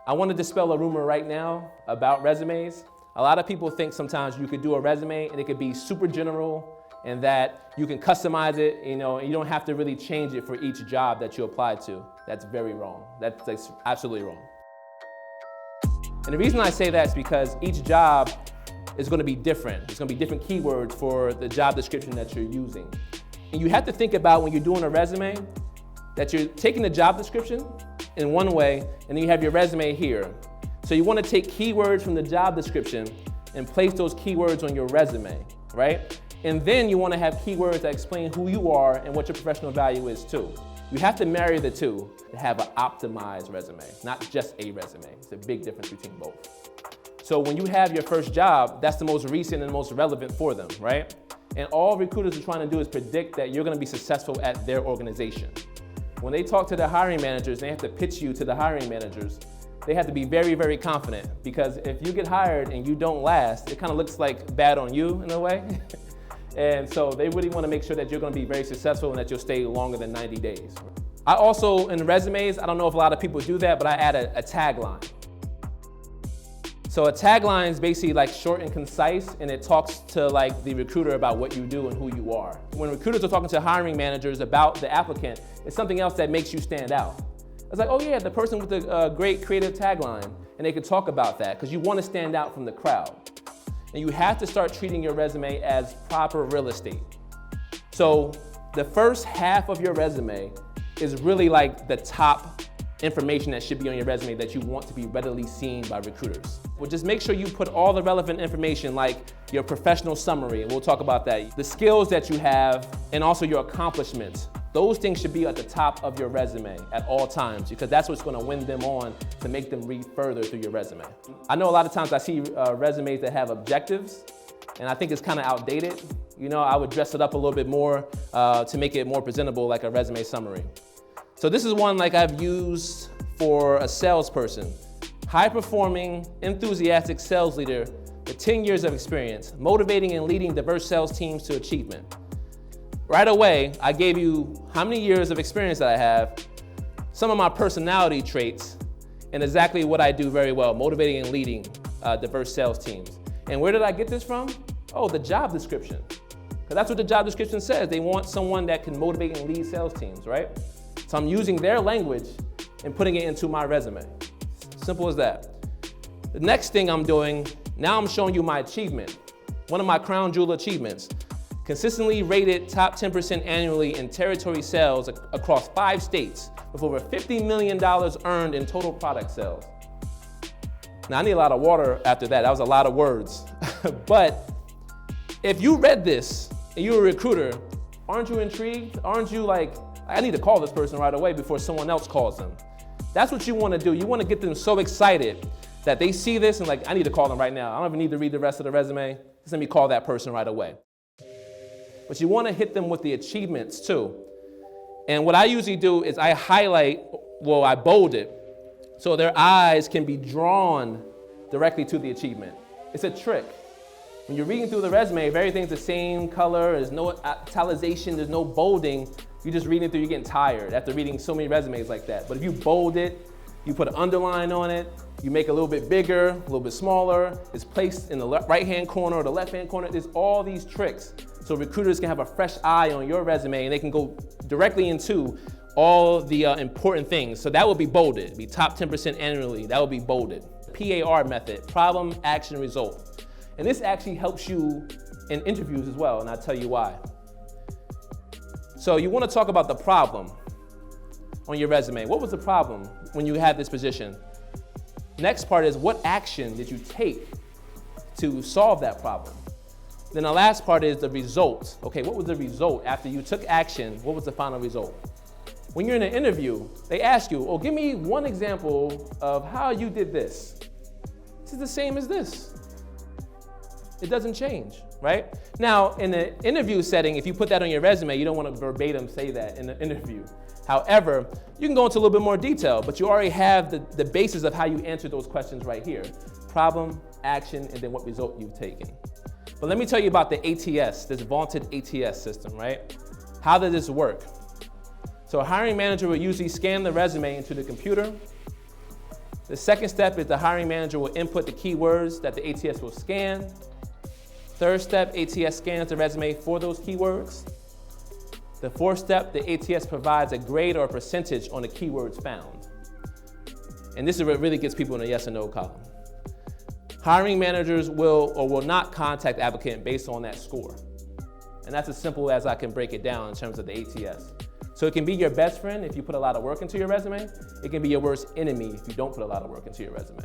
I want to dispel a rumor right now about resumes. A lot of people think sometimes you could do a resume and it could be super general and that you can customize it, and you don't have to really change it for each job that you apply to. That's very wrong. That's absolutely wrong. And the reason I say that is because each job is going to be different. There's going to be different keywords for the job description that you're using. And you have to think about when you're doing a resume that you're taking the job description in one way and then you have your resume here. So you want to take keywords from the job description and place those keywords on your resume, right? And then you want to have keywords that explain who you are and what your professional value is too. You have to marry the two to have an optimized resume, not just a resume. It's a big difference between both. So when you have your first job, that's the most recent and most relevant for them, right? And all recruiters are trying to do is predict that you're going to be successful at their organization. When they talk to the hiring managers, they have to pitch you to the hiring managers. They have to be very, very confident, because if you get hired and you don't last, it kind of looks like bad on you in a way. And so they really want to make sure that you're going to be very successful and that you'll stay longer than 90 days. I also, in resumes, I don't know if a lot of people do that, but I add a tagline. So a tagline is basically like short and concise, and it talks to like the recruiter about what you do and who you are. When recruiters are talking to hiring managers about the applicant, it's something else that makes you stand out. It's like, oh yeah, the person with the great creative tagline, and they can talk about that because you want to stand out from the crowd. And you have to start treating your resume as proper real estate. So the first half of your resume is really like the top information that should be on your resume that you want to be readily seen by recruiters. Well, just make sure you put all the relevant information like your professional summary, and we'll talk about that, the skills that you have, and also your accomplishments. Those things should be at the top of your resume at all times, because that's what's going to win them on to make them read further through your resume. I know a lot of times I see resumes that have objectives, and I think it's kind of outdated. I would dress it up a little bit more to make it more presentable, like a resume summary. So this is one like I've used for a salesperson. High-performing, enthusiastic sales leader with 10 years of experience, motivating and leading diverse sales teams to achievement. Right away, I gave you how many years of experience that I have, some of my personality traits, and exactly what I do very well, motivating and leading diverse sales teams. And where did I get this from? Oh, the job description. Because that's what the job description says. They want someone that can motivate and lead sales teams, right? So I'm using their language and putting it into my resume. Simple as that. The next thing I'm doing, now I'm showing you my achievement. One of my crown jewel achievements. Consistently rated top 10% annually in territory sales across 5 states with over $50 million earned in total product sales. Now I need a lot of water after that. That was a lot of words. But if you read this and you're a recruiter, aren't you intrigued? Aren't you like, I need to call this person right away before someone else calls them? That's what you want to do. You want to get them so excited that they see this and like, I need to call them right now. I don't even need to read the rest of the resume. Just let me call that person right away. But you want to hit them with the achievements too. And what I usually do is I bold it so their eyes can be drawn directly to the achievement. It's a trick. When you're reading through the resume, if everything's the same color, there's no italicization, there's no bolding, you're just reading through, you're getting tired after reading so many resumes like that. But if you bold it, you put an underline on it, you make it a little bit bigger, a little bit smaller, it's placed in the right-hand corner or the left-hand corner, there's all these tricks. So recruiters can have a fresh eye on your resume and they can go directly into all the important things. So that would be bolded, be top 10% annually, that would be bolded. PAR method, problem, action, result. And this actually helps you in interviews as well, and I'll tell you why. So you want to talk about the problem on your resume. What was the problem when you had this position? Next part is, what action did you take to solve that problem? Then the last part is the result. Okay, what was the result? After you took action, what was the final result? When you're in an interview, they ask you, give me one example of how you did this. This is the same as this. It doesn't change, right? Now, in the interview setting, if you put that on your resume, you don't want to verbatim say that in the interview. However, you can go into a little bit more detail, but you already have the basis of how you answer those questions right here. Problem, action, and then what result you've taken. But let me tell you about the ATS, this vaunted ATS system, right? How does this work? So a hiring manager will usually scan the resume into the computer, The second step is the hiring manager will input the keywords that the ATS will scan. Third step, ATS scans the resume for those keywords. The fourth step, the ATS provides a grade or a percentage on the keywords found. And this is what really gets people in a yes or no column. Hiring managers will or will not contact the applicant based on that score. And that's as simple as I can break it down in terms of the ATS. So it can be your best friend if you put a lot of work into your resume. It can be your worst enemy if you don't put a lot of work into your resume.